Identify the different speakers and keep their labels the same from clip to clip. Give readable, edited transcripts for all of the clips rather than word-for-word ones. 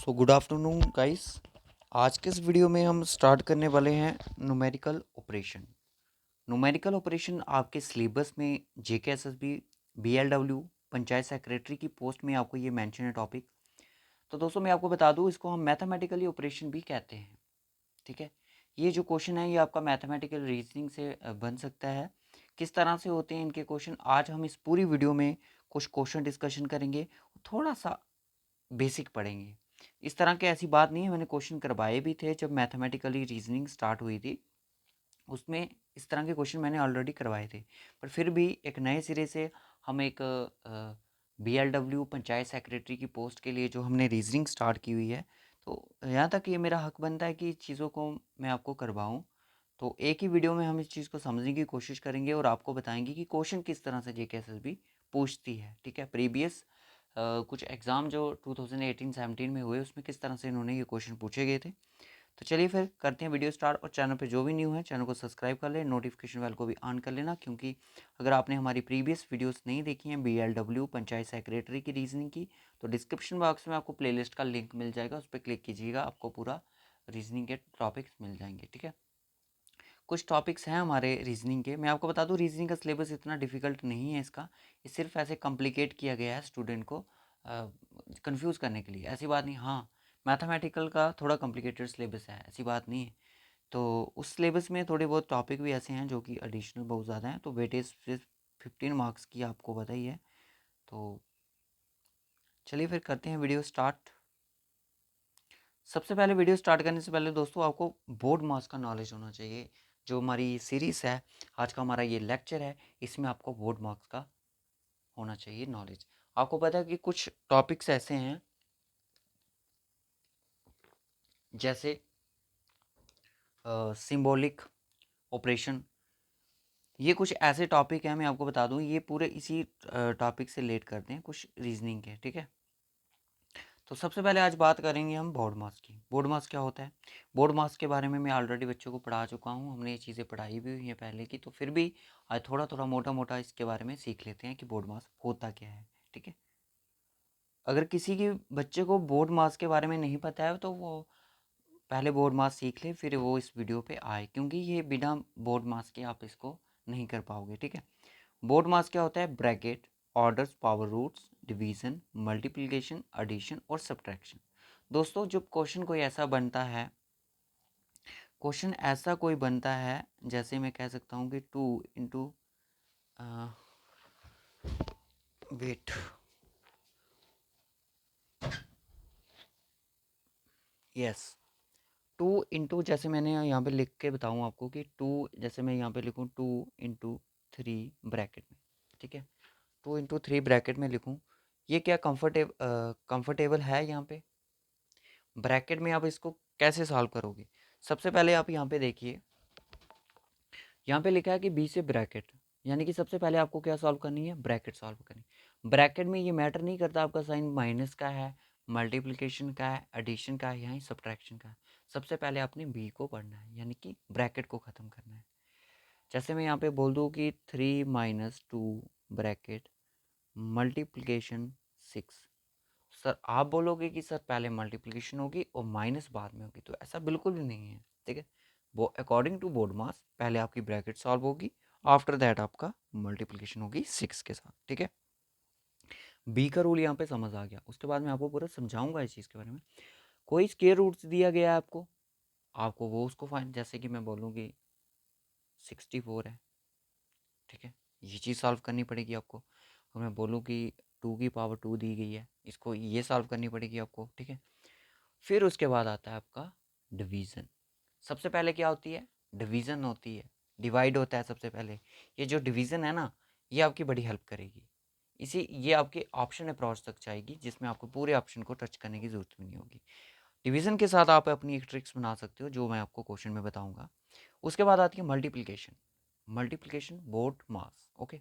Speaker 1: So good afternoon guys. आज के इस वीडियो में हम स्टार्ट करने वाले हैं न्यूमेरिकल ऑपरेशन। न्यूमेरिकल ऑपरेशन आपके सिलेबस में जेकेएसएसबी, बीएलडब्ल्यू, पंचायत सेक्रेटरी की पोस्ट में आपको ये मेंशन है टॉपिक। तो दोस्तों मैं आपको बता दूं, इसको हम मैथमेटिकली ऑपरेशन भी कहते हैं। ठीक है, ये जो क्वेश्चन है ये आपका मैथमेटिकल रीजनिंग से बन सकता है। किस तरह से होते हैं इनके क्वेश्चन, आज हम इस पूरी वीडियो में कुछ क्वेश्चन डिस्कशन करेंगे, थोड़ा सा बेसिक पढ़ेंगे। इस तरह के ऐसी बात नहीं है, मैंने क्वेश्चन करवाए भी थे जब मैथमेटिकली रीजनिंग स्टार्ट हुई थी, उसमें इस तरह के क्वेश्चन मैंने ऑलरेडी करवाए थे। पर फिर भी एक नए सिरे से हम एक बीएलडब्ल्यू पंचायत सेक्रेटरी की पोस्ट के लिए जो हमने रीजनिंग स्टार्ट की हुई है, तो यहाँ तक ये मेरा हक बनता है कि चीज़ों को मैं आपको करवाऊँ। तो एक ही वीडियो में हम इस चीज़ को समझने की कोशिश करेंगे और आपको बताएंगे कि क्वेश्चन किस तरह से जेकेएसएसबी पूछती है। ठीक है, प्रीवियस कुछ एग्ज़ाम जो 2018-17 में हुए उसमें किस तरह से इन्होंने ये क्वेश्चन पूछे गए थे। तो चलिए फिर करते हैं वीडियो स्टार्ट। और चैनल पे जो भी न्यू है चैनल को सब्सक्राइब कर लें, नोटिफिकेशन बेल को भी ऑन कर लेना, क्योंकि अगर आपने हमारी प्रीवियस वीडियोस नहीं देखी हैं बीएलडब्ल्यू पंचायत सेक्रेटरी की रीजनिंग की, तो डिस्क्रिप्शन बॉक्स में आपको प्लेलिस्ट का लिंक मिल जाएगा, उस पर क्लिक कीजिएगा, आपको पूरा रीजनिंग के टॉपिक्स मिल जाएंगे। ठीक है, कुछ टॉपिक्स हैं हमारे रीजनिंग के। मैं आपको बता दूं, रीजनिंग का सिलेबस इतना डिफिकल्ट नहीं है इसका, ये सिर्फ ऐसे कॉम्प्लिकेट किया गया है स्टूडेंट को कंफ्यूज करने के लिए, ऐसी बात नहीं। हाँ, मैथमेटिकल का थोड़ा कॉम्प्लिकेटेड सिलेबस है, ऐसी बात नहीं है। तो उस सिलेबस में थोड़े बहुत टॉपिक भी ऐसे हैं जो कि एडिशनल बहुत ज़्यादा हैं, तो वेटेज सिर्फ 15 मार्क्स की आपको पता ही है। तो चलिए फिर करते हैं वीडियो स्टार्ट। सबसे पहले वीडियो स्टार्ट करने से पहले दोस्तों आपको बोर्ड मास का नॉलेज होना चाहिए। जो हमारी सीरीज़ है, आज का हमारा ये लेक्चर है, इसमें आपको बोर्ड मार्क्स का होना चाहिए नॉलेज। आपको पता है कि कुछ टॉपिक्स ऐसे हैं जैसे सिंबॉलिक ऑपरेशन, ये कुछ ऐसे टॉपिक हैं, मैं आपको बता दूं ये पूरे इसी टॉपिक से रिलेट करते हैं, कुछ रीजनिंग के। ठीक है, तो सबसे पहले आज बात करेंगे हम बोर्ड मास की। बोर्ड मास क्या होता है? बोर्ड मास के बारे में मैं ऑलरेडी बच्चों को पढ़ा चुका हूँ, हमने ये चीज़ें पढ़ाई भी हुई हैं पहले की, तो फिर भी आज थोड़ा थोड़ा मोटा मोटा इसके बारे में सीख लेते हैं कि बोर्ड मास होता क्या है। ठीक है, अगर किसी के बच्चे को बोर्ड मास के बारे में नहीं पता है तो वो पहले बोर्ड मास सीख ले, फिर वो इस वीडियो पे आए, क्योंकि ये बिना बोर्ड मास के आप इसको नहीं कर पाओगे। ठीक है, बोर्ड मास क्या होता है? Bracket, orders, power roots, division, multiplication, addition और सब्ट्रैक्शन। दोस्तों जब क्वेश्चन कोई ऐसा बनता है, क्वेश्चन ऐसा कोई बनता है, जैसे मैं कह सकता हूँ कि 2 इंटू वेट, यस, 2 इंटू, जैसे मैंने यहाँ पे लिख के बताऊँ आपको कि 2, जैसे मैं यहाँ पे लिखूँ 2 इंटू 3 ब्रैकेट में। ठीक है, 2 इंटू 3 ब्रैकेट में लिखूँ, ये क्या कंफर्टेबल है? यहाँ पे ब्रैकेट में आप इसको कैसे सॉल्व करोगे? सबसे पहले आप यहाँ पे देखिए, यहाँ पे लिखा है कि बी से ब्रैकेट, यानी कि सबसे पहले आपको क्या सॉल्व करनी है? ब्रैकेट सॉल्व करनी है। ब्रैकेट में ये मैटर नहीं करता आपका साइन माइनस का है, मल्टीप्लिकेशन का है, एडिशन का है या सब्ट्रैक्शन का है। सबसे पहले आपने बी को पढ़ना है, यानी कि ब्रैकेट को ख़त्म करना है। जैसे मैं यहाँ पे बोल दूँ कि 3 - 2 ब्रैकेट मल्टीप्लिकेशन 6, सर आप बोलोगे कि सर पहले मल्टीप्लिकेशन होगी और माइनस बाद में होगी, तो ऐसा बिल्कुल भी नहीं है। ठीक है, वो अकॉर्डिंग टू बोर्ड मास पहले आपकी ब्रैकेट सॉल्व होगी, आफ्टर दैट आपका मल्टीप्लिकेशन होगी 6 के साथ। ठीक है, बी का रूल यहाँ पे समझ आ गया। उसके बाद मैं आपको पूरा समझाऊंगा इस चीज़ के बारे में। कोई स्केयर रूट्स दिया गया है आपको, आपको वो उसको फाइंड, जैसे कि मैं बोलूँ कि 64 है। ठीक है, ये चीज़ सॉल्व करनी पड़ेगी आपको। और मैं बोलूँ कि 2 की पावर 2 दी गई है, इसको ये सॉल्व करनी पड़ेगी आपको। ठीक है, फिर उसके बाद आता है आपका डिवीज़न। सबसे पहले क्या होती है? डिवीज़न होती है, डिवाइड होता है सबसे पहले। ये जो डिवीज़न है ना, ये आपकी बड़ी हेल्प करेगी। ये आपके ऑप्शन अप्रोच तक जाएगी, जिसमें आपको पूरे ऑप्शन को टच करने की ज़रूरत भी नहीं होगी। डिवीज़न के साथ आप अपनी एक ट्रिक्स बना सकते हो, जो मैं आपको क्वेश्चन में बताऊंगा। उसके बाद आती है मल्टीप्लिकेशन, मल्टीप्लिकेशन बोर्ड मास। ओके,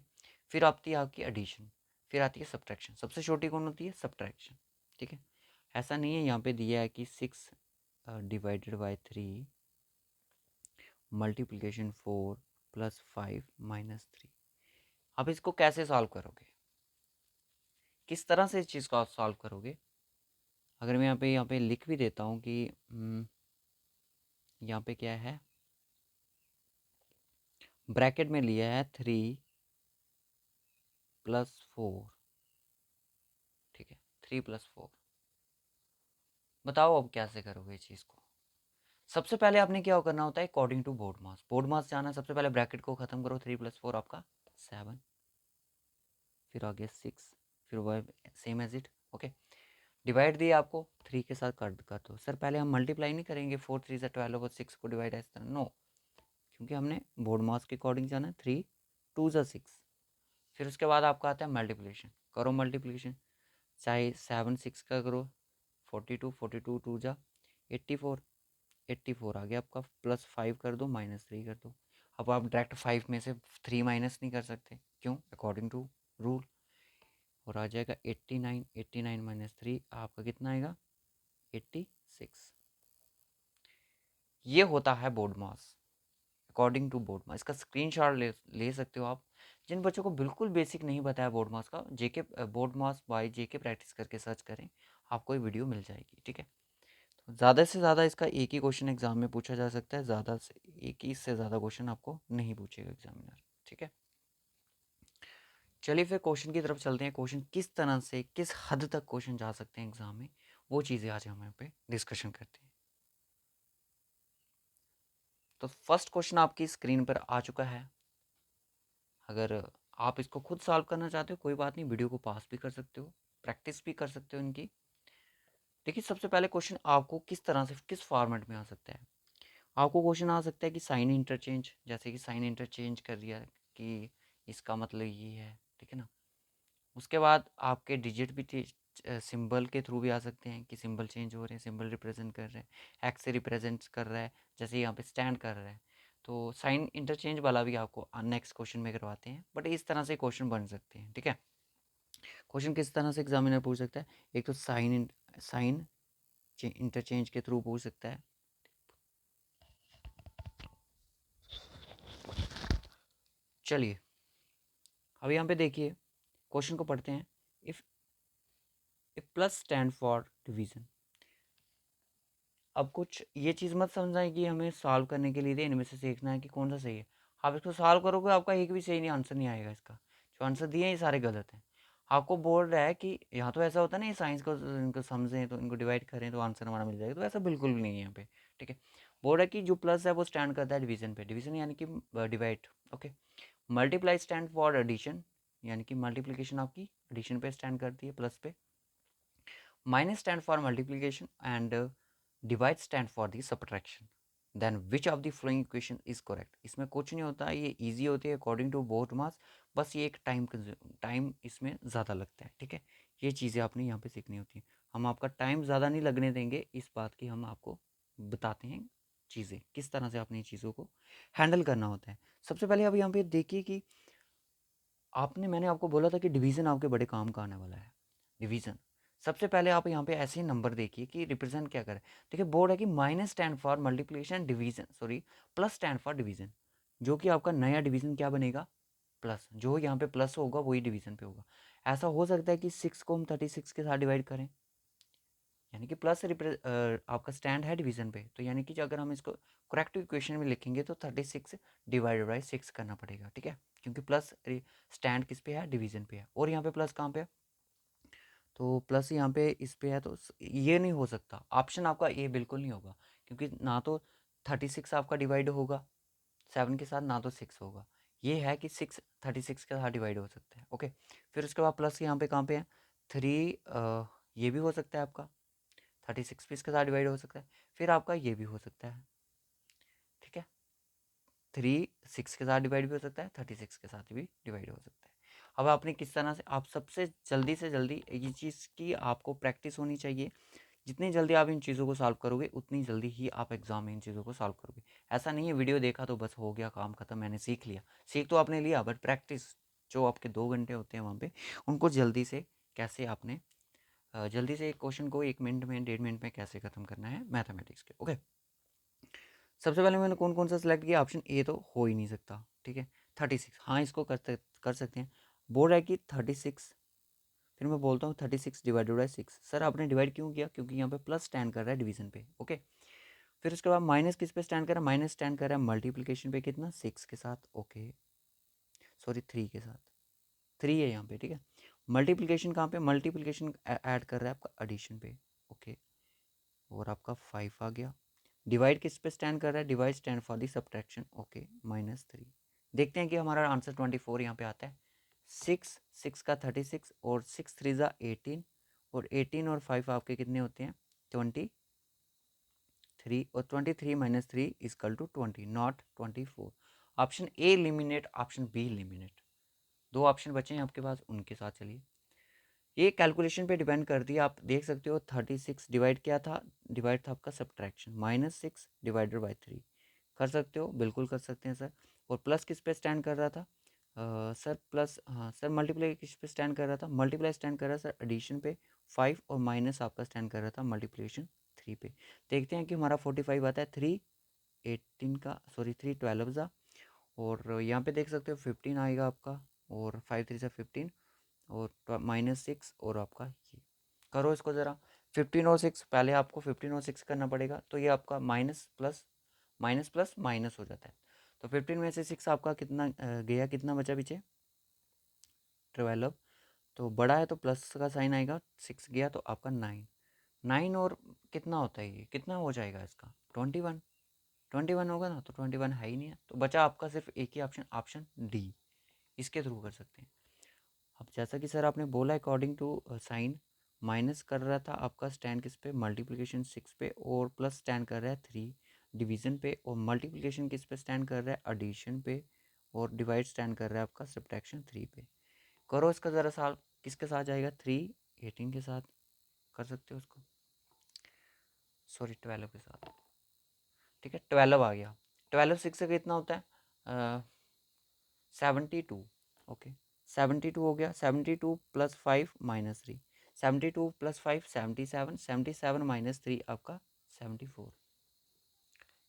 Speaker 1: फिर आती है आपकी एडिशन, फिर आती है सब्ट्रैक्शन। सबसे छोटी कौन होती है? सब्ट्रैक्शन। ठीक है, ऐसा नहीं है, यहाँ पे दिया है कि 6 / 3 मल्टीप्लिकेशन 4 + 5 - 3। अब इसको कैसे सॉल्व करोगे? किस तरह से इस चीज़ को आप सॉल्व करोगे? अगर मैं यहाँ पे लिख भी देता हूँ कि यहाँ पे क्या है, ब्रैकेट में लिया है 3+4, ठीक है, 3+4। बताओ अब कैसे करोगे इस चीज़ को। सबसे पहले आपने क्या करना होता है, according to board marks, board marks जाना है। सबसे पहले ब्रैकेट को खत्म करो, 3+4 आपका 7, फिर आगे 6, फिर वह same as it, okay. Divide दिए आपको, 3 के साथ कर दो। सर पहले हम मल्टीप्लाई नहीं करेंगे, 4 3 से 12 और 6 को डिवाइड इस तरह, नो, क्योंकि हमने बोर्ड मास के अकॉर्डिंग जाना है। 3 2 ज़ा 6, फिर उसके बाद आपका आता है मल्टीप्लिकेशन, करो मल्टीप्लिकेशन, चाहे 7 6 का करो, 42 42 2 ज़ा 84, 84 आ गया आपका, +5 कर दो, -3 कर दो। अब आप डायरेक्ट 5 में से 3 माइनस नहीं कर सकते, क्यों, अकॉर्डिंग टू रूल, और आ जाएगा 89, 89 -3 आपका कितना आएगा, 86। ये होता है board marks, according to board marks. इसका स्क्रीनशॉट ले सकते हो आप। जिन बच्चों को बिल्कुल बेसिक नहीं बताया बोर्ड मास का, JK board marks by JK practice करके सर्च करें, आपको ये वीडियो मिल जाएगी, ठीक है। तो ज़्यादा से ज़्यादा इसका एक ही क्वेश्चन एग्जाम में पूछा जा सकता है, ज़्यादा से एक ही से ज़्यादा क्वेश्चन आपको नहीं पूछेगा एग्जामिनर, ठीक है। चलिए फिर क्वेश्चन की तरफ चलते हैं। क्वेश्चन किस तरह से, किस हद तक क्वेश्चन जा सकते हैं एग्जाम में, वो चीज़ें आज हम यहाँ पे डिस्कशन करते हैं। तो फर्स्ट क्वेश्चन आपकी स्क्रीन पर आ चुका है। अगर आप इसको खुद सॉल्व करना चाहते हो, कोई बात नहीं, वीडियो को पास भी कर सकते हो, प्रैक्टिस भी कर सकते हो इनकी। देखिए सबसे पहले क्वेश्चन आपको किस तरह से, किस फॉर्मेट में आ सकता है। आपको क्वेश्चन आ सकता है कि साइन इंटरचेंज, जैसे कि साइन इंटरचेंज कर दिया कि इसका मतलब ये है, ठीक है ना। उसके बाद आपके डिजिट भी सिंबल के थ्रू भी आ सकते हैं कि सिंबल चेंज हो रहे हैं, सिंबल रिप्रेजेंट कर रहे हैं, एक्स से रिप्रेजेंट कर रहा है, जैसे यहाँ पे स्टैंड कर रहा है। तो साइन इंटरचेंज वाला भी आपको नेक्स्ट क्वेश्चन में करवाते हैं, बट इस तरह से क्वेश्चन बन सकते हैं, ठीक है। क्वेश्चन किस तरह से एग्जामिनर पूछ सकता है, एक तो साइन इंटरचेंज के थ्रू पूछ सकता है। चलिए अब यहाँ पे देखिए, क्वेश्चन को पढ़ते हैं। If plus stand for division. अब कुछ ये चीज़ मत समझाएं कि हमें सॉल्व करने के लिए इनमें से देखना है कि कौन सा सही है। आप इसको सॉल्व करोगे, आपका एक भी सही नहीं आंसर नहीं आएगा। इसका जो आंसर दिए हैं ये सारे गलत हैं। आपको बोल रहा है कि यहाँ तो ऐसा होता है ना, ये साइंस को इनको समझें तो इनको डिवाइड करें तो आंसर हमारा मिल जाएगा, तो ऐसा बिल्कुल भी नहीं है यहाँ पे, ठीक है। बोल रहा है कि जो प्लस है वो स्टैंड करता है डिवीजन पे, डिवीजन यानी कि divide, okay. Multiply stand for addition, यानी कि मल्टीप्लीकेशन आपकी एडिशन पे स्टैंड करती है, प्लस पे। Minus stand for multiplication and divide stand for the subtraction. Then which of the following equation is correct. इसमें कुछ नहीं होता, ये इजी होती है अकॉर्डिंग टू बोर्ड मास, बस ये एक टाइम इसमें ज़्यादा लगता है, ठीक है। ये चीज़ें आपने यहाँ पे सीखनी होती हैं। हम आपका टाइम ज़्यादा नहीं लगने देंगे, इस बात की हम आपको बताते हैं चीज़ें, किस तरह से आपने चीज़ों को हैंडल करना होता है। सबसे पहले आप यहाँ पे देखिए कि मैंने आपको बोला था कि डिवीज़न आपके बड़े काम का आने वाला है। डिवीज़न सबसे पहले आप यहाँ पे ऐसे ही नंबर देखिए कि रिप्रेजेंट क्या करे। देखिए बोर्ड है कि minus stand for multiplication, division sorry plus stand for division, जो कि आपका नया डिवीजन क्या बनेगा, प्लस। जो यहाँ पे प्लस होगा वही डिवीजन पे होगा। ऐसा हो सकता है कि 6 को हम 36 के साथ डिवाइड करें, यानी कि प्लस आपका स्टैंड है डिवीजन पे, तो यानी कि अगर हम इसको करेक्ट इक्वेशन में लिखेंगे तो 36 डिवाइडेड बाई 6 करना पड़ेगा, ठीक है। क्योंकि प्लस स्टैंड किस पे है, डिवीजन पे है। और यहाँ पे प्लस कहाँ पे है, तो प्लस यहाँ पे इस पे है, तो ये नहीं हो सकता। ऑप्शन आपका ए बिल्कुल नहीं होगा, क्योंकि ना तो 36 आपका डिवाइड होगा 7 के साथ, ना तो 6 होगा। ये है कि 6 36 के साथ डिवाइड हो सकता है, ओके। फिर उसके बाद प्लस यहाँ पे कहाँ पे है, 3, ये भी हो सकता है आपका 36 भी इसके साथ डिवाइड हो सकता है। फिर आपका ये भी हो सकता है, ठीक है। 3 6 के साथ डिवाइड भी हो सकता है, 36 के साथ भी डिवाइड हो सकता है। अब आपने किस तरह से, आप सबसे जल्दी से जल्दी ये चीज़ की आपको प्रैक्टिस होनी चाहिए। जितनी जल्दी आप इन चीज़ों को सॉल्व करोगे, उतनी जल्दी ही आप एग्जाम में इन चीज़ों को सॉल्व करोगे। ऐसा नहीं है वीडियो देखा तो बस हो गया काम खत्म, मैंने सीख लिया। सीख तो आपने लिया, बट प्रैक्टिस जो आपके 2 घंटे होते हैं वहाँ पे, उनको जल्दी से कैसे आपने जल्दी से एक क्वेश्चन को 1 मिनट में, 1.5 मिनट में कैसे खत्म करना है मैथमेटिक्स के, ओके। सबसे पहले मैंने कौन कौन सा सिलेक्ट किया, ऑप्शन ए तो हो ही नहीं सकता, ठीक है। 36, हाँ इसको कर सकते हैं। बोर्ड है कि 36, फिर मैं बोलता हूँ 36 डिवाइडेड बाई 6। सर आपने डिवाइड क्यों किया? क्योंकि यहाँ पे प्लस स्टैंड कर रहा है डिवीजन पे। ओके, फिर उसके बाद माइनस किस पे स्टैंड कर रहा है? माइनस स्टैंड कर रहा है मल्टीप्लिकेशन पे, कितना? 6 के साथ। ओके, सॉरी 3 के साथ, 3 है यहाँ पे, ठीक है। मल्टीप्लिकेशन कहाँ पे? मल्टीप्लिकेशन ऐड कर रहा है आपका एडिशन पे। ओके, और आपका 5 आ गया। डिवाइड किस पे स्टैंड कर रहा है? Divide stand for the subtraction. Okay, -3। देखते हैं कि हमारा आंसर 24 यहाँ पे आता है। 6 का 36 और 6 3 ज़ा 18, और 18 और 5 आपके कितने होते हैं? 23, और 23 - 3 equal to 20, not 24। Option A eliminate, option B eliminate. दो ऑप्शन बचे हैं आपके पास, उनके साथ चलिए। ये कैलकुलेशन पे डिपेंड करती है। आप देख सकते हो 36 डिवाइड क्या था? डिवाइड था आपका सब्ट्रैक्शन, -6 डिवाइडेड बाई 3। कर सकते हो, बिल्कुल कर सकते हैं सर। और प्लस किस पे स्टैंड कर रहा था? सर प्लस, हाँ सर, मल्टीप्लाई किस पे स्टैंड कर रहा था? मल्टीप्लाई स्टैंड कर रहा था सर एडिशन पे 5, और माइनस आपका स्टैंड कर रहा था मल्टीप्लिकेशन 3 पे। देखते हैं कि हमारा 45 आता है। 3 18 का, सॉरी 3 12 ज़ा, और यहाँ पे देख सकते हो 15 आएगा आपका, और 5 3 से 15, और -6, और आपका ये करो इसको ज़रा। 15 और 6, पहले आपको 15 और 6 करना पड़ेगा, तो ये आपका माइनस प्लस माइनस हो जाता है। तो 15 में से 6 आपका कितना गया, कितना बचा पीछे? 12। तो बड़ा है तो प्लस का साइन आएगा, 6 गया तो आपका 9। 9 और कितना होता है, ये कितना हो जाएगा इसका? 21। 21 होगा ना, तो 21 है ही नहीं है, तो बचा आपका सिर्फ एक ही ऑप्शन, ऑप्शन डी। इसके थ्रू कर सकते हैं। अब जैसा कि सर आपने बोला अकॉर्डिंग टू साइन, माइनस कर रहा था आपका स्टैंड किस पे? मल्टीप्लिकेशन 6 पे, और प्लस स्टैंड कर रहा है 3 डिवीजन पे, और मल्टीप्लिकेशन किस पे स्टैंड कर रहा है? एडिशन पे, और डिवाइड स्टैंड कर रहा है आपका सब्ट्रैक्शन 3 पे। करो इसका ज़रा साल, किसके साथ जाएगा? 3 18 के साथ कर सकते हो उसको, सॉरी 12 के साथ, ठीक है। 12 आ गया। 12 6 से कितना होता है? 72। ओके, 72 हो गया। 72 + 5 - 3, 72 + 5 77, 77 - 3 आपका 74।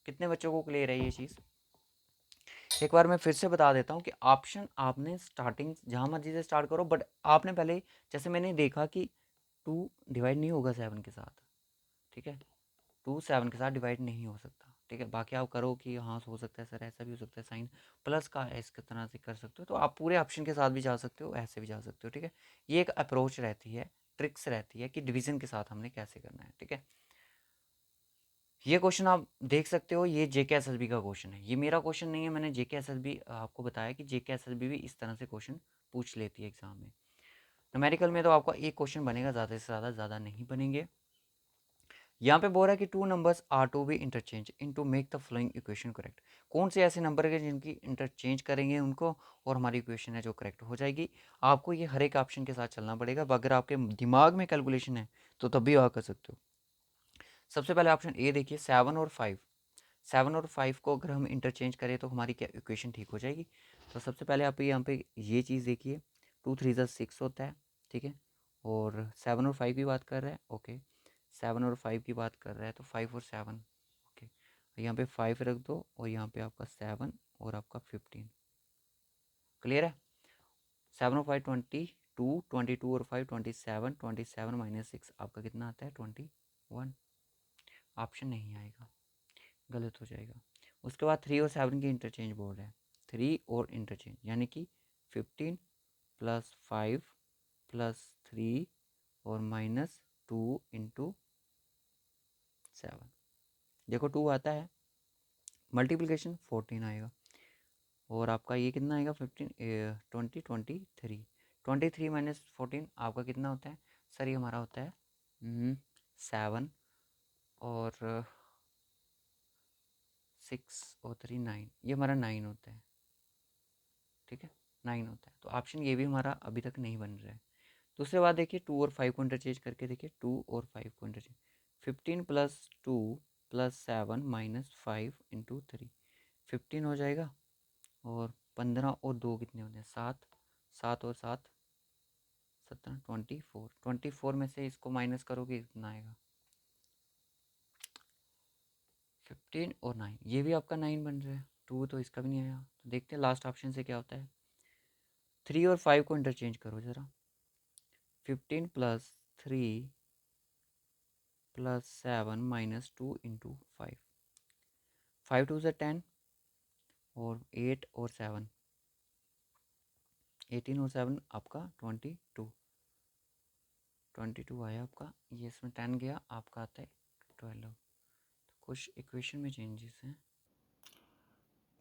Speaker 1: कितने बच्चों को क्लियर है ये चीज़? एक बार मैं फिर से बता देता हूँ कि ऑप्शन आपने स्टार्टिंग जहाँ मर्जी से स्टार्ट करो, बट आपने पहले, जैसे मैंने देखा कि 2 डिवाइड नहीं होगा 7 के साथ, ठीक है। 2 7 के साथ डिवाइड नहीं हो सकता, ठीक है। बाकी आप करो कि हाँ हो सकता है सर, ऐसा भी हो सकता है, साइन प्लस का इस तरह से कर सकते हो, तो आप पूरे ऑप्शन के साथ भी जा सकते हो, ऐसे भी जा सकते हो, ठीक है। ये एक अप्रोच रहती है, ट्रिक्स रहती है कि डिवीजन के साथ हमने कैसे करना है, ठीक है। ये क्वेश्चन आप देख सकते हो, ये JK SSB का क्वेश्चन है, ये मेरा क्वेश्चन नहीं है। मैंने JK SSB आपको बताया कि JK SSB भी इस तरह से क्वेश्चन पूछ लेती है एग्जाम में। न्यूमेरिकल में तो आपका एक क्वेश्चन बनेगा, ज़्यादा से ज़्यादा नहीं बनेंगे। यहाँ पे बोल रहा है कि 2 numbers are to be interchange in to make the following equation correct. कौन से ऐसे नंबर है जिनकी इंटरचेंज करेंगे उनको, और हमारी इक्वेशन है जो करेक्ट हो जाएगी। आपको ये हर एक ऑप्शन के साथ चलना पड़ेगा। अगर आपके दिमाग में कैलकुलेशन है तो तब भी आप कर सकते हो। सबसे पहले ऑप्शन ए देखिए, 7 और 5। 7 और 5 को अगर हम इंटरचेंज करें तो हमारी क्या इक्वेशन ठीक हो जाएगी। तो सबसे पहले आप यहाँ पे ये चीज़ देखिए, 2 3 ज़ा 6 होता है, ठीक है। और 7 और 5 की बात कर रहा है, ओके। 7 और 5 की बात कर रहा है तो 5 और 7, ओके। यहाँ पे 5 रख दो, और यहाँ पे आपका 7 और आपका 15। क्लियर है? 7 और 5 22, 22 और 5 27, 27 - 6 आपका कितना आता है? 21। ऑप्शन नहीं आएगा, गलत हो जाएगा। उसके बाद 3 और 7 की इंटरचेंज बोल रहे हैं। 3 और इंटरचेंज यानी कि 15 + 5 + 3 और -2 × 7। देखो 2 आता है, मल्टीप्लिकेशन 14 आएगा, और आपका ये कितना आएगा? 15 20 23। 23 - 14 आपका कितना होता है? सर ये हमारा होता है 7, और 6 और 3 9, ये हमारा 9 होता है, ठीक है। 9 होता है, तो ऑप्शन ये भी हमारा अभी तक नहीं बन रहा है। दूसरे बात देखिए, 2 और 5 को इंटरचेंज करके देखिए, 2 और 5 को इंटरचेंज, 15 + 2 + 7 - 5 × 3, 15 हो जाएगा, और 15 और 2 कितने होते हैं? 7, 7 और 7 17, 24। 24 में से इसको माइनस करोगे कितना आएगा? 15 और 9, ये भी आपका 9 बन रहा है। 2 तो इसका भी नहीं आया, तो देखते हैं लास्ट ऑप्शन से क्या होता है। 3 और 5 को इंटरचेंज करो ज़रा, 15 plus 3 plus 7 minus 2 into 5। 5 two से 10 और 8 और 7 18 और 7 आपका 22 आया आपका। ये इसमें 10 गया, आपका आता है 12। कुछ इक्वेशन में चेंजेस हैं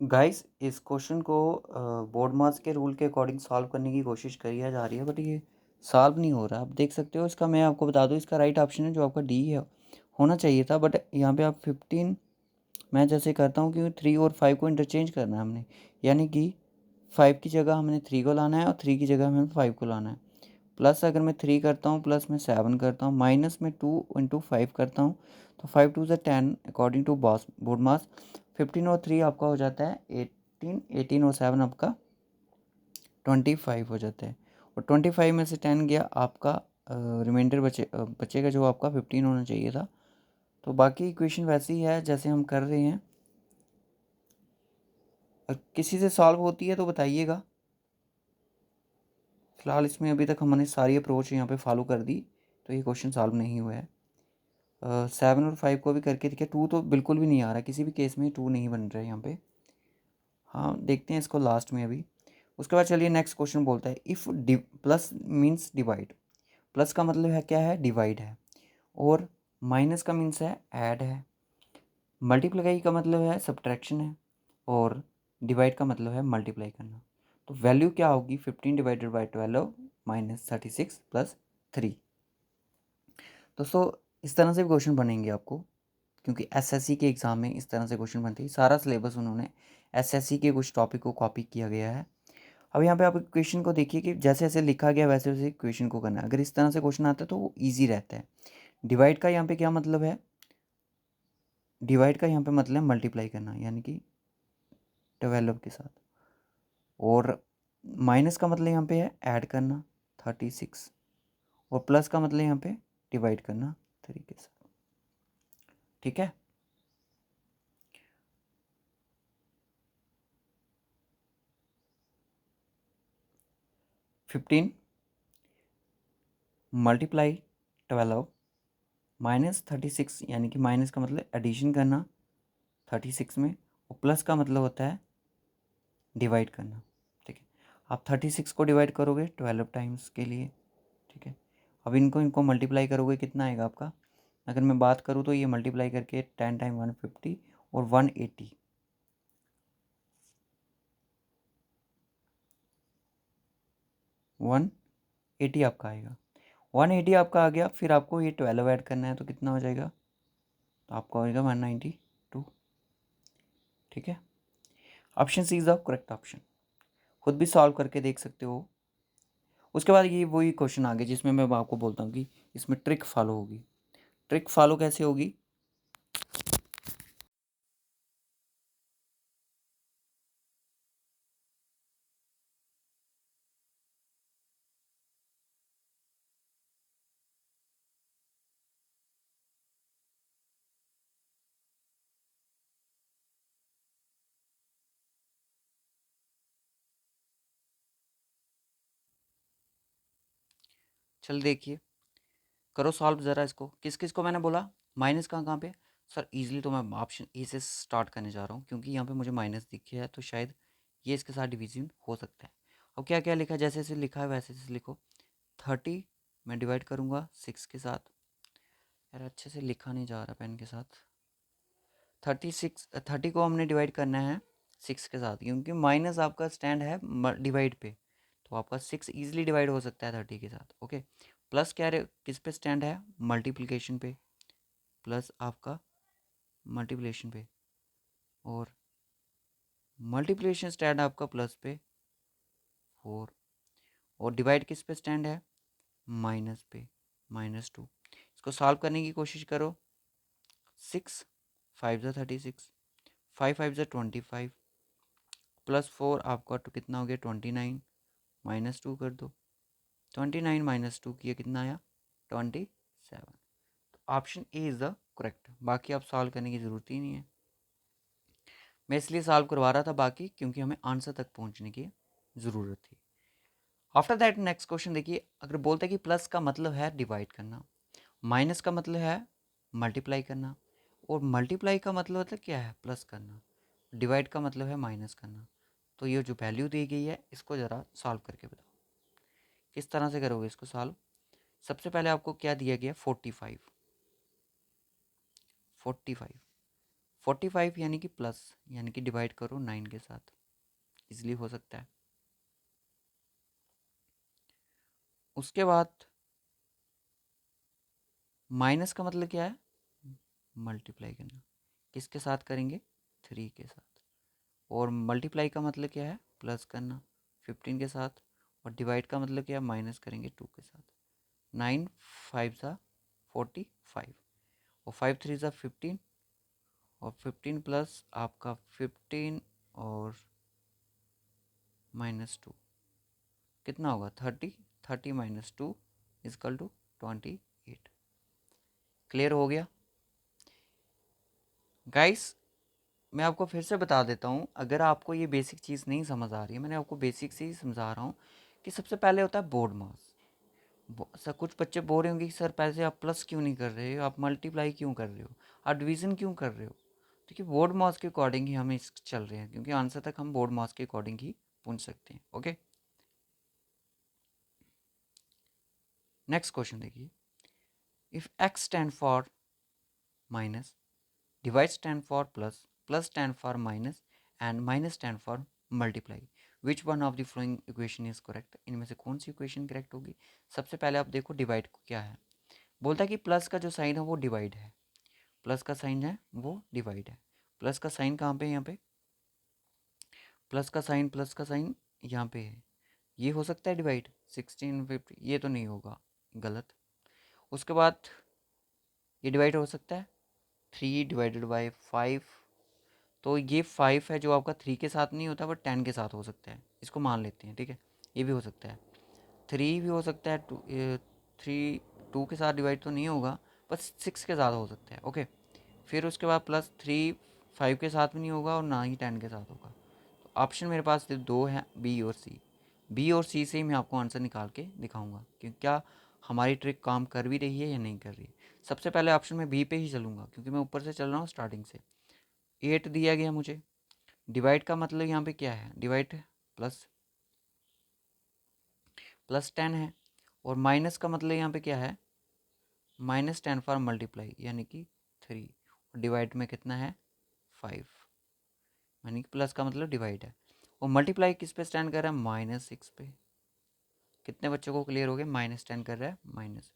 Speaker 1: गाइस। इस क्वेश्चन को बोर्ड मार्क्स के रूल के अकॉर्डिंग सॉल्व करने की कोशिश करी जा रही है, बट ये सॉल्व नहीं हो रहा। आप देख सकते हो इसका, मैं आपको बता दूं, इसका राइट ऑप्शन है जो आपका डी है, होना चाहिए था। बट यहाँ पे आप 15, मैं जैसे करता हूँ कि 3 और 5 को इंटरचेंज करना है हमने, यानी कि 5 की जगह हमने 3 को लाना है और 3 की जगह हमें 5 को लाना है। प्लस अगर मैं 3 करता हूँ, प्लस में 7 करता हूँ, माइनस में 2 इंटू 5 करता हूँ, तो 5 टू ज़ 10 अकॉर्डिंग टू बॉस बोर्ड मास। 15 और 3 आपका हो जाता है 18, 18 और 7 आपका 25 हो जाता है। और 25 में से 10 गया, आपका रिमाइंडर बचेगा जो आपका 15 होना चाहिए था। तो बाकी इक्वेशन वैसी ही है जैसे हम कर रहे हैं। किसी से सॉल्व होती है तो बताइएगा। फिलहाल इसमें अभी तक हमने सारी अप्रोच यहाँ पे फॉलो कर दी, तो ये क्वेश्चन सॉल्व नहीं हुआ है। 7 और 5 को भी करके देखिए, 2 तो बिल्कुल भी नहीं आ रहा, किसी भी केस में 2 नहीं बन रहा है यहाँ पे। हाँ, देखते हैं इसको लास्ट में अभी। उसके बाद चलिए नेक्स्ट क्वेश्चन बोलता है, if plus means divide. Plus का मतलब है क्या है, डिवाइड है। और माइनस का मीन्स है ऐड है। मल्टीप्लाई का मतलब है सब्ट्रैक्शन है। और डिवाइड का मतलब है मल्टीप्लाई करना। तो वैल्यू क्या होगी, 15 डिवाइडेड बाई 12 माइनस 36 प्लस 3। दोस्तों इस तरह से भी क्वेश्चन बनेंगे आपको, क्योंकि एसएससी के एग्ज़ाम में इस तरह से क्वेश्चन बनते हैं। सारा सिलेबस उन्होंने एसएससी के कुछ टॉपिक को कॉपी किया गया है। अब यहाँ पे आप क्वेश्चन को देखिए कि जैसे जैसे लिखा गया वैसे वैसे क्वेश्चन को करना है। अगर इस तरह से क्वेश्चन आता है तो वो ईजी रहता है। डिवाइड का यहाँ पे क्या मतलब है, डिवाइड का यहाँ पे मतलब है मल्टीप्लाई करना, यानी कि 12 के साथ। और माइनस का मतलब यहाँ पे है ऐड करना 36। और प्लस का मतलब यहाँ पे डिवाइड करना 3 के साथ। ठीक है। फिफ्टीन मल्टीप्लाई 12 माइनस 36, यानी कि माइनस का मतलब एडिशन करना 36 में, और प्लस का मतलब होता है डिवाइड करना। ठीक है, आप 36 को डिवाइड करोगे 12 टाइम्स के लिए। ठीक है, अब इनको इनको मल्टीप्लाई करोगे, कितना आएगा आपका। अगर मैं बात करूँ तो ये मल्टीप्लाई करके 10 टाइम 150 और 180, 180 आपका आएगा। 180 आपका आ गया, फिर आपको ये 12 ऐड करना है, तो कितना हो जाएगा, तो आपका होएगा 192। ठीक है, option C is the correct option. खुद भी सॉल्व करके देख सकते हो। उसके बाद ये वही क्वेश्चन आ गया जिसमें मैं आपको बोलता हूँ कि इसमें ट्रिक फॉलो होगी। ट्रिक फॉलो कैसे होगी, चल देखिए, करो सॉल्व ज़रा इसको। किस किस को मैंने बोला, माइनस कहाँ कहाँ पे। सर इजीली तो मैं ऑप्शन ए से स्टार्ट करने जा रहा हूँ, क्योंकि यहाँ पे मुझे माइनस दिखे है, तो शायद ये इसके साथ डिवीजन हो सकता है। अब क्या क्या लिखा है, जैसे जैसे लिखा है वैसे वैसे लिखो। 30 मैं डिवाइड करूँगा 6 के साथ। यार अच्छे से लिखा नहीं जा रहा पेन के साथ। 36, 30 को हमने डिवाइड करना है 6 के साथ, क्योंकि माइनस आपका स्टैंड है डिवाइड पे, तो आपका 6 ईजिली डिवाइड हो सकता है 30 के साथ। ओके, प्लस क्या किस पे स्टैंड है, मल्टीप्लिकेशन पे, प्लस आपका मल्टीप्लिकेशन पे, और मल्टीप्लिकेशन स्टैंड आपका प्लस पे 4, और डिवाइड किस पे स्टैंड है, माइनस पे, -2। इसको सॉल्व करने की कोशिश करो। 6 5 ज़ा 36, 5 5 ज़ा 25, प्लस 4 आपका तो कितना हो गया 29, -2 कर दो। 29 -2 किया कितना आया 27। तो option A is the correct. बाकी आप सॉल्व करने की ज़रूरत ही नहीं है। मैं इसलिए सॉल्व करवा रहा था बाकी, क्योंकि हमें आंसर तक पहुंचने की ज़रूरत थी। आफ्टर दैट नेक्स्ट क्वेश्चन देखिए, अगर बोलते हैं कि प्लस का मतलब है डिवाइड करना, माइनस का मतलब है मल्टीप्लाई करना, और मल्टीप्लाई का मतलब क्या है, प्लस करना, डिवाइड का मतलब है माइनस करना, तो ये जो वैल्यू दी गई है इसको ज़रा सॉल्व करके बताओ किस तरह से करोगे इसको सॉल्व। सबसे पहले आपको क्या दिया गया, 45, 45, 45 यानी कि प्लस, यानी कि डिवाइड करो 9 के साथ, इजली हो सकता है। उसके बाद माइनस का मतलब क्या है, मल्टीप्लाई करना, किसके साथ करेंगे, 3 के साथ, और मल्टीप्लाई का मतलब क्या है, प्लस करना 15 के साथ, और डिवाइड का मतलब क्या है, माइनस करेंगे 2 के साथ। 9 5 सा 45, और 5 3 सा 15, और 15 प्लस आपका 15 और -2 कितना होगा, 30, 30 -2 इजकल टू 28। क्लियर हो गया गाइस। मैं आपको फिर से बता देता हूँ, अगर आपको ये बेसिक चीज़ नहीं समझ आ रही है, मैंने आपको बेसिक से ही समझा रहा हूँ कि सबसे पहले होता है बोर्ड मास। सर कुछ बच्चे बोल रहे होंगे कि सर पैसे आप प्लस क्यों नहीं कर रहे हो, आप मल्टीप्लाई क्यों कर रहे हो, आप डिवीज़न क्यों कर रहे हो। देखिए बोर्ड मास के अकॉर्डिंग ही हम इस चल रहे हैं, क्योंकि आंसर तक हम बोर्ड मास के अकॉर्डिंग ही पूछ सकते हैं। ओके, नेक्स्ट क्वेश्चन देखिए, if x stand for minus, divide stand for plus, plus stand for minus, and minus stand for multiply, which one of the following equation is correct, इनमें से कौन सी equation correct होगी। सबसे पहले आप देखो divide को क्या है, बोलता है कि प्लस का जो साइन है वो डिवाइड है, प्लस का साइन है वो डिवाइड है। प्लस का साइन कहाँ पे है, यहाँ पे प्लस का साइन, प्लस का साइन यहाँ पे है, ये हो सकता है डिवाइड 1650, ये तो नहीं होगा, गलत। उसके बाद ये डिवाइड हो सकता है 3/5, तो ये 5 है जो आपका 3 के साथ नहीं होता बट 10 के साथ हो सकता है, इसको मान लेते हैं, ठीक है। ये भी हो सकता है, 3 भी हो सकता है, 3 2 के साथ डिवाइड तो नहीं होगा, बस 6 के साथ हो सकता है। ओके, फिर उसके बाद +3 5 के साथ भी नहीं होगा और ना ही 10 के साथ होगा। तो ऑप्शन मेरे पास सिर्फ दो हैं, बी और सी। बी और सी से ही मैं आपको आंसर निकाल के दिखाऊंगा कि क्या हमारी ट्रिक काम कर भी रही है या नहीं कर रही है। सबसे पहले ऑप्शन में बी पे ही चलूँगा, क्योंकि मैं ऊपर से चल रहा हूँ स्टार्टिंग से। 8 दिया गया मुझे, डिवाइड का मतलब यहाँ पे क्या है, डिवाइड प्लस +10 है, और माइनस का मतलब यहाँ पे क्या है, -10 फॉर मल्टीप्लाई यानी कि 3, और डिवाइड में कितना है 5, यानी कि प्लस का मतलब डिवाइड है, और मल्टीप्लाई किस पे स्टैंड कर रहा है, -6 पे। कितने बच्चों को क्लियर हो गया, -10 कर रहा है, माइनस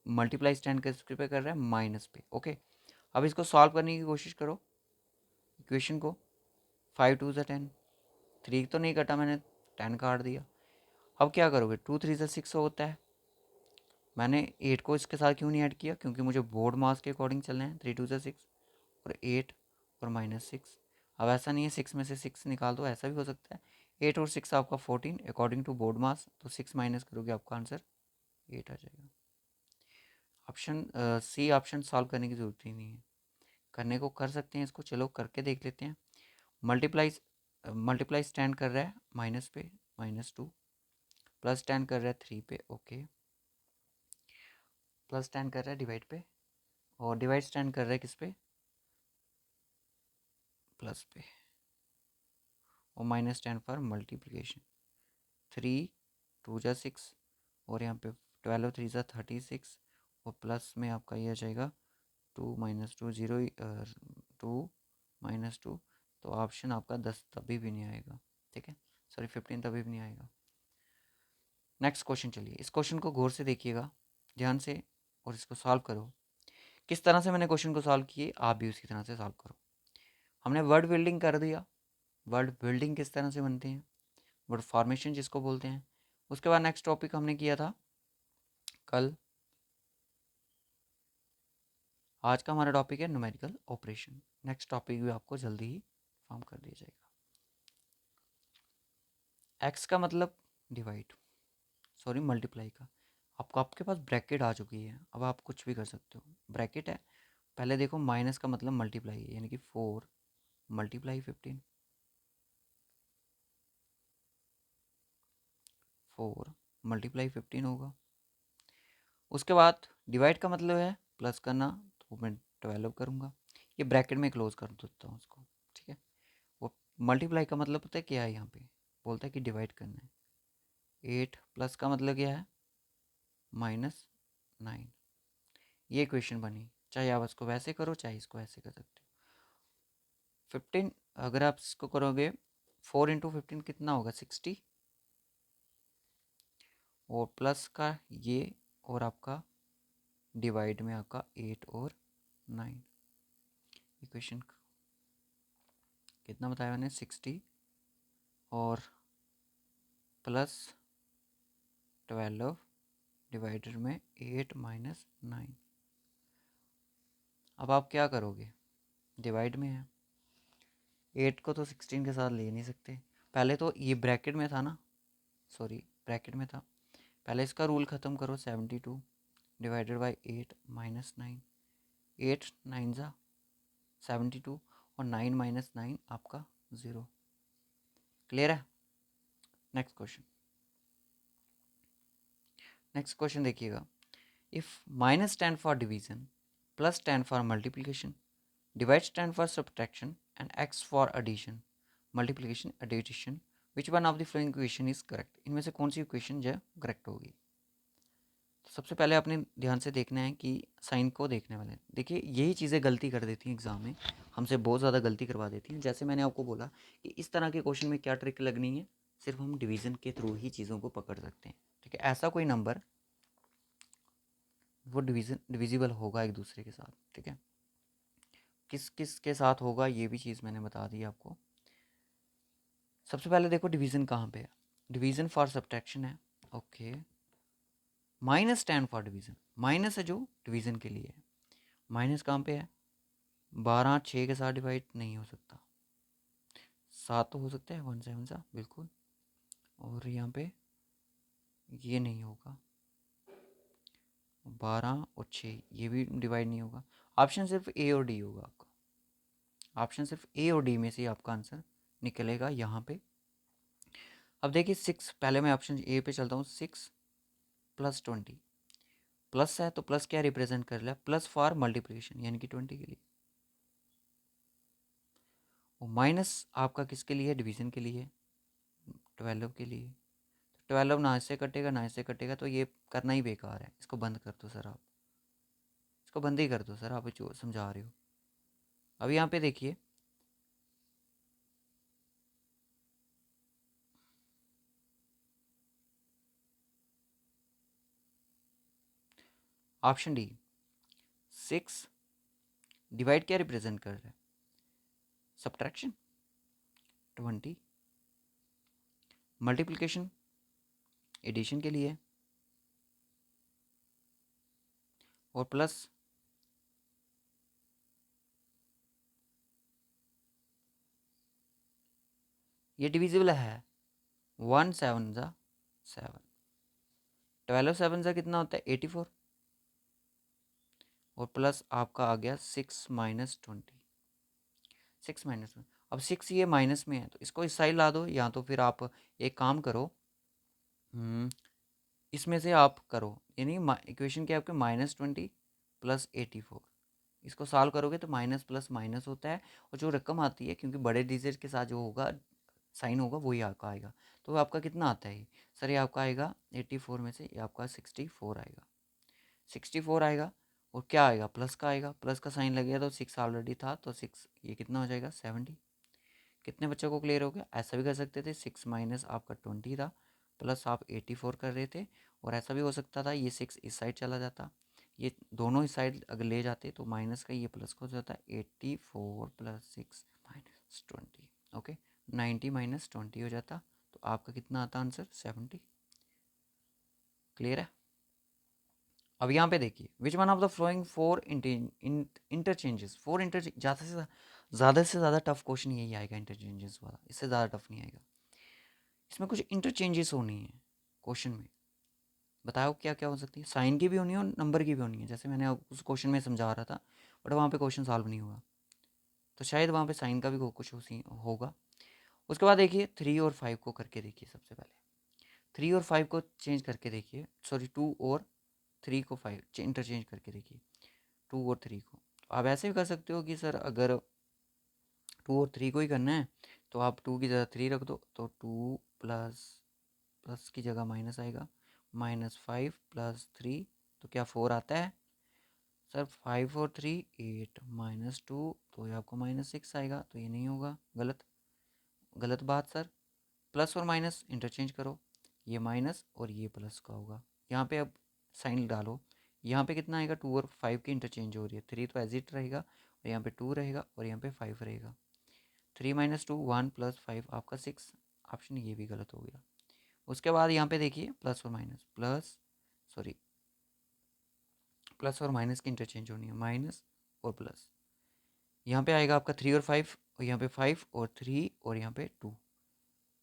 Speaker 1: मल्टीप्लाई स्टैंड किस पे कर रहा है, माइनस पे। ओके, अब इसको सॉल्व करने की कोशिश करो इक्वेशन को। 5 2 10, 3 तो नहीं कटा मैंने, 10 काट दिया। अब क्या करोगे, 2 3 से 6 होता है, मैंने 8 को इसके साथ क्यों नहीं ऐड किया, क्योंकि मुझे बोर्ड मास के अकॉर्डिंग चलना है। 3 2 से 6, और 8 और -6। अब ऐसा नहीं है 6 में से 6 निकाल दो, ऐसा भी हो सकता है। 8 और 6 आपका 14 अकॉर्डिंग टू बोर्ड मास, तो 6 माइनस करोगे आपका आंसर 8 आ जाएगा। ऑप्शन सी ऑप्शन सॉल्व करने की ज़रूरत ही नहीं है, करने को कर सकते हैं इसको, चलो करके देख लेते हैं। मल्टीप्लाई मल्टीप्लाई स्टैंड कर रहा है माइनस पे, -2, प्लस स्टैंड कर रहा है 3 पे, ओके, प्लस स्टैंड कर रहा है डिवाइड पे, और डिवाइड स्टैंड कर रहा है किस पे, प्लस पे, और माइनस स्टैंड फॉर मल्टीप्लिकेशन। 3 2 जा 6, और यहाँ पे 12 3 जा 36, और प्लस में आपका ये आ जाएगा 2 -2 0, 2 -2, तो ऑप्शन आपका 10 तभी भी नहीं आएगा, ठीक है, सॉरी 15 तभी भी नहीं आएगा। नेक्स्ट क्वेश्चन, चलिए इस क्वेश्चन को गौर से देखिएगा, ध्यान से, और इसको सॉल्व करो। किस तरह से मैंने क्वेश्चन को सॉल्व किए, आप भी उसी तरह से सॉल्व करो। हमने वर्ड बिल्डिंग कर दिया, वर्ड बिल्डिंग किस तरह से बनते हैं, वर्ड फॉर्मेशन जिसको बोलते हैं। उसके बाद नेक्स्ट टॉपिक हमने किया था कल, आज का हमारा टॉपिक है न्यूमेरिकल ऑपरेशन। नेक्स्ट टॉपिक भी आपको जल्दी ही फॉर्म कर दिया जाएगा। एक्स का मतलब डिवाइड, सॉरी मल्टीप्लाई का, आपको आपके पास ब्रैकेट आ चुकी है, अब आप कुछ भी कर सकते हो, ब्रैकेट है। पहले देखो माइनस का मतलब मल्टीप्लाई है, यानी कि 4 × 15, 4 मल्टीप्लाई 15 होगा। उसके बाद डिवाइड का मतलब है प्लस करना, तो मैं 12 करूँगा। ये ब्रैकेट में क्लोज कर देता हूँ उसको, ठीक है। वो मल्टीप्लाई का मतलब पता है क्या है, यहाँ पे बोलता है कि डिवाइड करना है। 8 प्लस का मतलब क्या है, -9। ये इक्वेशन बनी, चाहे आप इसको वैसे करो चाहे इसको ऐसे कर सकते हो। 15 अगर आप इसको करोगे 4 × 15 कितना होगा, 60, और प्लस का ये, और आपका डिवाइड में आपका 8 और 9। इक्वेशन कितना बताया मैंने, 60 और प्लस 12 डिवाइडर में 8 - 9। अब आप क्या करोगे, डिवाइड में है, 8 को तो 16 के साथ ले नहीं सकते। पहले तो ये ब्रैकेट में था ना, सॉरी ब्रैकेट में था, पहले इसका रूल ख़त्म करो। 72 डिवाइडेड बाई 8 - 9। 8 9 ज़ा 72 और 9 - 9 आपका 0। क्लियर है। नेक्स्ट क्वेश्चन, नेक्स्ट क्वेश्चन देखिएगा। If minus stand for division, plus stand for multiplication, divide stand for subtraction and X for addition, multiplication addition, which one of the following equation is correct. इनमें से कौन सी equation जो है correct होगी। तो सबसे पहले आपने ध्यान से देखना है कि साइन को देखने वाले हैं। देखिए यही चीज़ें गलती कर देती हैं एग्जाम में, हमसे बहुत ज़्यादा गलती करवा देती हैं। जैसे मैंने आपको बोला कि इस तरह के क्वेश्चन में क्या ट्रिक लगनी है, सिर्फ हम डिवीज़न के थ्रू ही चीज़ों को पकड़ सकते हैं, ठीक है। ऐसा कोई नंबर वो डिविजिबल होगा एक दूसरे के साथ, ठीक है। किस किस के साथ होगा ये भी चीज़ मैंने बता दी आपको। सबसे पहले देखो डिवीज़न कहाँ पे है, डिवीज़न फॉर सब्ट्रैक्शन है, okay. Minus stand for division, minus है जो डिवीज़न के लिए है। माइनस कहाँ पे है, 12 6 के साथ डिवाइड नहीं हो सकता, 7 तो हो सकता है, 1 7 सा बिल्कुल, और यहाँ पे ये नहीं होगा, 12 और 6 ये भी डिवाइड नहीं होगा। ऑप्शन सिर्फ ए और डी होगा आपका, ऑप्शन सिर्फ ए और डी में से आपका आंसर निकलेगा यहाँ पे। अब देखिए 6, पहले मैं ऑप्शन ए पे चलता हूँ। 6 + 20, प्लस है तो प्लस क्या रिप्रेजेंट कर रहा है, प्लस फॉर मल्टीप्लिकेशन यानी कि 20 के लिए, और माइनस आपका किसके लिए, डिवीज़न के लिए, 12 के लिए। 12 ना इससे कटेगा ना इससे कटेगा, तो ये करना ही बेकार है। इसको बंद कर दो सर, आप इसको बंद ही कर दो सर, आप जो समझा रहे हो। अब यहाँ पे देखिए ऑप्शन डी, 6 डिवाइड क्या रिप्रेजेंट कर रहा है, सब्ट्रैक्शन, 20 मल्टीप्लिकेशन एडिशन के लिए, और प्लस ये डिविजिबल है, 1 7 ज़ा 7, 12 7 ज़ा कितना होता है, 84, और प्लस आपका आ गया 6 - 20, 6 - 1। अब 6 ये माइनस में है तो इसको इस साइड ला दो, या तो फिर आप एक काम करो, इसमें से आप करो, यानी इक्वेशन क्या है आपके, -20 + 84। इसको सॉल्व करोगे तो माइनस प्लस माइनस होता है, और जो रकम आती है क्योंकि बड़े डिजिट के साथ जो होगा साइन होगा वही आपका आएगा। तो आपका कितना आता है सर, ये आपका आएगा 84 में से ये आपका 64 आएगा, 64 आएगा। और क्या आएगा, प्लस का आएगा, प्लस का साइन लगेगा तो 6 ऑलरेडी था, तो 6 ये कितना हो जाएगा, 70। कितने बच्चों को क्लियर हो गया। ऐसा भी कर सकते थे, 6 माइनस आपका 20 था, प्लस आप 84 कर रहे थे, और ऐसा भी हो सकता था ये 6 इस साइड चला जाता, ये दोनों इस साइड अगर ले जाते तो माइनस का ये प्लस हो जाता है, 84 + 6 - 20, ओके। 90 - 20 हो जाता, तो आपका कितना आता आंसर, 70। क्लियर है। अब यहाँ पे देखिए, विच one of the flowing 4 interchanges, 4 ज़्यादा से ज़्यादा टफ क्वेश्चन यही आएगा, इंटरचेंजेस वाला, इससे ज़्यादा टफ नहीं आएगा। इसमें कुछ इंटरचेंजेस होनी है क्वेश्चन में, बताओ क्या क्या हो सकती है। साइन की भी होनी है और नंबर की भी होनी है, जैसे मैंने उस क्वेश्चन में समझा रहा था, बट वहाँ पे क्वेश्चन सॉल्व नहीं हुआ, तो शायद वहाँ पे साइन का भी कुछ उसी होगा। उसके बाद देखिए 3 और 5 को करके देखिए। सबसे पहले 3 और 5 को चेंज करके देखिए, सॉरी 2 और 3 को 5 इंटरचेंज करके देखिए, 2 और 3 को। आप ऐसे भी कर सकते हो कि सर अगर 2 और 3 को ही करना है तो आप 2 की जगह 3 रख दो, तो 2 प्लस प्लस की जगह माइनस आएगा, -5 + 3 तो क्या 4 आता है सर। 5 और 3 8 -2 तो ये आपको -6 आएगा, तो ये नहीं होगा, गलत गलत बात सर। प्लस और माइनस इंटरचेंज करो, ये माइनस और ये प्लस का होगा। यहाँ पे अब साइन डालो, यहाँ पे कितना आएगा 2 और 5 की इंटरचेंज हो रही है, 3 तो एज इट रहेगा और यहाँ पे 2 रहेगा और यहाँ पे 5 रहेगा। 3 - 2 1 + 5 आपका 6, ऑप्शन ये भी गलत हो गया। उसके बाद यहाँ पे देखिए प्लस और माइनस, प्लस और माइनस की इंटरचेंज होनी है, माइनस और प्लस। यहाँ पे आएगा आपका 3 और 5 और यहाँ पे 5 और 3 और यहाँ पे 2,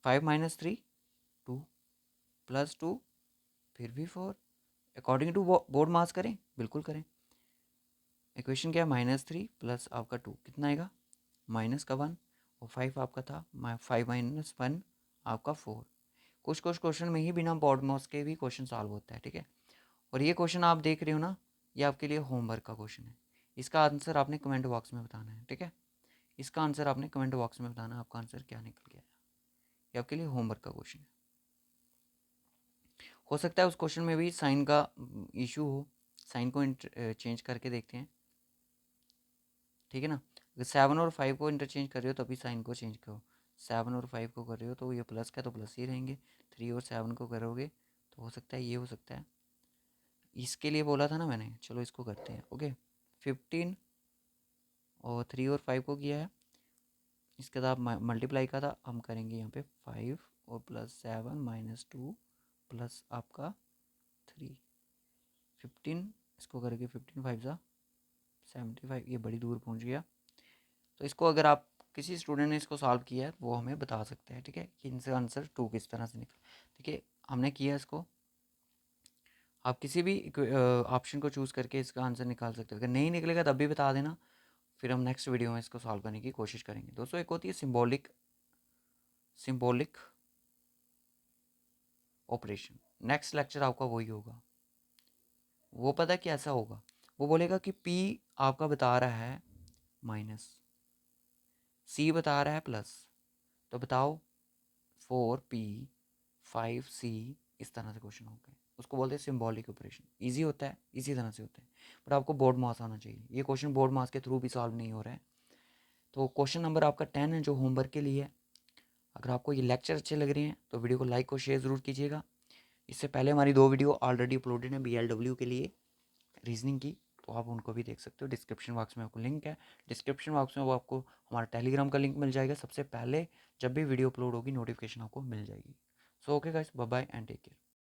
Speaker 1: 5 - 3 2 + 2 फिर भी 4, अकॉर्डिंग टू बोर्ड मास करें, बिल्कुल करें। इक्वेशन क्या है, -3 प्लस आपका 2 कितना आएगा, माइनस का 1 और 5 आपका था 5 - 1 आपका 4। कुछ कुछ क्वेश्चन में ही बिना बोर्ड मास के भी क्वेश्चन सॉल्व होता है, ठीक है। और ये क्वेश्चन आप देख रहे हो ना, ये आपके लिए होमवर्क का क्वेश्चन है। इसका आंसर आपने कमेंट बॉक्स में बताना है, ठीक है। इसका आंसर आपने कमेंट बॉक्स में बताना है, आपका आंसर क्या निकल गया है। ये आपके लिए होमवर्क का क्वेश्चन है। हो सकता है उस क्वेश्चन में भी साइन का इशू हो, साइन को चेंज करके देखते हैं, ठीक है ना। अगर 7 और 5 को इंटरचेंज कर रहे हो तभी साइन को चेंज करो। 7 और 5 को कर रहे हो तो ये प्लस का तो प्लस ही रहेंगे, 3 और 7 को करोगे तो हो सकता है ये हो सकता है। इसके लिए बोला था ना मैंने, चलो इसको करते हैं। ओके, 15 और 3 और 5 को किया है, इसके बाद मल्टीप्लाई का था, हम करेंगे यहाँ पे 5 और +7 - 2 प्लस आपका 3, 15 इसको करके 15 5 सा 75, ये बड़ी दूर पहुँच गया। तो इसको अगर आप किसी स्टूडेंट ने इसको सॉल्व किया है वो हमें बता सकते हैं, ठीक है, कि इनसे आंसर 2 किस तरह से निकला। देखिए हमने किया इसको, आप किसी भी ऑप्शन को चूज़ करके इसका आंसर निकाल सकते हो। अगर नहीं निकलेगा तब भी बता देना, फिर हम नेक्स्ट वीडियो में इसको सॉल्व करने की कोशिश करेंगे। दोस्तों एक होती है सिंबॉलिक ऑपरेशन, नेक्स्ट लेक्चर आपका वही होगा। वो पता है कैसा होगा, वो बोलेगा कि P आपका बता रहा है माइनस, C बता रहा है प्लस, तो बताओ 4P 5C, इस तरह से क्वेश्चन हो गए, उसको बोलते हैं सिंबॉलिक ऑपरेशन। इजी होता है, इसी तरह से होता है, बट आपको बोर्ड मास आना चाहिए। ये क्वेश्चन बोर्ड मास के थ्रू भी सॉल्व नहीं हो रहा है। तो क्वेश्चन नंबर आपका 10 है जो होमवर्क के लिए है। अगर आपको ये लेक्चर अच्छे लग रहे हैं तो वीडियो को लाइक और शेयर ज़रूर कीजिएगा। इससे पहले हमारी 2 वीडियो ऑलरेडी अपलोडेड है BLW के लिए, रीजनिंग की, तो आप उनको भी देख सकते हो। डिस्क्रिप्शन बॉक्स में आपको लिंक है, डिस्क्रिप्शन बॉक्स में वो आपको हमारा टेलीग्राम का लिंक मिल जाएगा। सबसे पहले जब भी वीडियो अपलोड होगी नोटिफिकेशन आपको मिल जाएगी। So okay guys, bye bye and take care.